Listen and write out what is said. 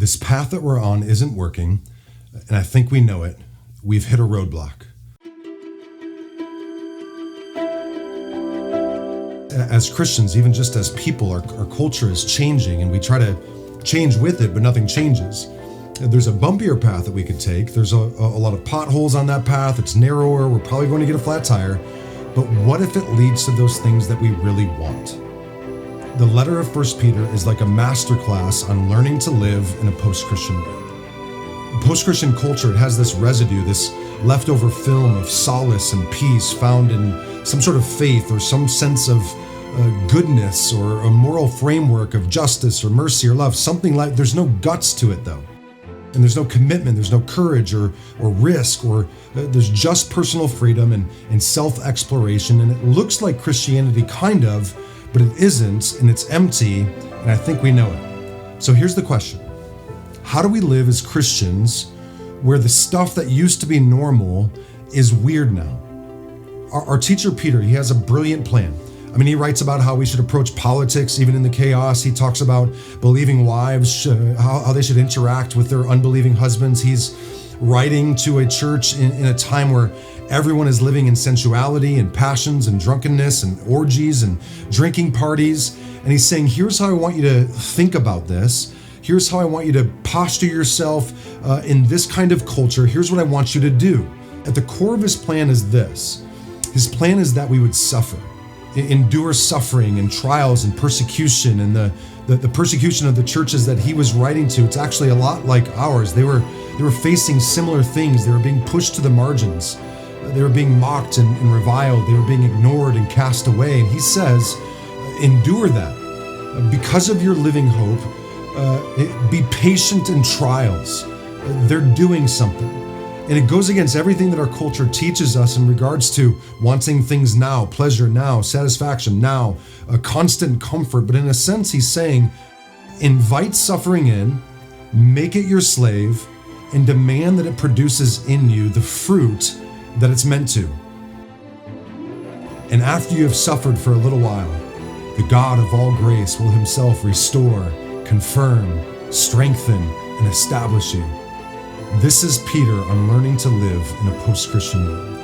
This path that we're on isn't working, and I think we know it. We've hit a roadblock. As Christians, even just as people, our culture is changing, and we try to change with it, but nothing changes. There's a bumpier path that we could take. There's a lot of potholes on that path. It's narrower. We're probably going to get a flat tire. But what if it leads to those things that we really want? The letter of 1 Peter is like a masterclass on learning to live in a post-Christian world. Post-Christian culture, it has this residue, this leftover film of solace and peace found in some sort of faith or some sense of goodness or a moral framework of justice or mercy or love. Something like, there's no guts to it though. And there's no commitment, there's no courage or risk, or there's just personal freedom and self-exploration. And it looks like Christianity kind of, but it isn't, and it's empty, and I think we know it. So here's the question. How do we live as Christians where the stuff that used to be normal is weird now? Our teacher, Peter, he has a brilliant plan. I mean, he writes about how we should approach politics, even in the chaos. He talks about believing wives, how they should interact with their unbelieving husbands. He's writing to a church in a time where everyone is living in sensuality and passions and drunkenness and orgies and drinking parties. And he's saying, here's how I want you to think about this. Here's how I want you to posture yourself in this kind of culture. Here's what I want you to do. At the core of his plan is this. His plan is that we would suffer. Endure suffering and trials and persecution, and the persecution of the churches that he was writing to, it's actually a lot like ours. They were facing similar things. They were being pushed to the margins. They were being mocked and reviled. They were being ignored and cast away. And he says, endure that. Because of your living hope, be patient in trials. They're doing something. And it goes against everything that our culture teaches us in regards to wanting things now, pleasure now, satisfaction now, a constant comfort. But in a sense, he's saying, invite suffering in, make it your slave, and demand that it produces in you the fruit that it's meant to. And after you have suffered for a little while, the God of all grace will himself restore, confirm, strengthen, and establish you. This is Peter on learning to live in a post-Christian world.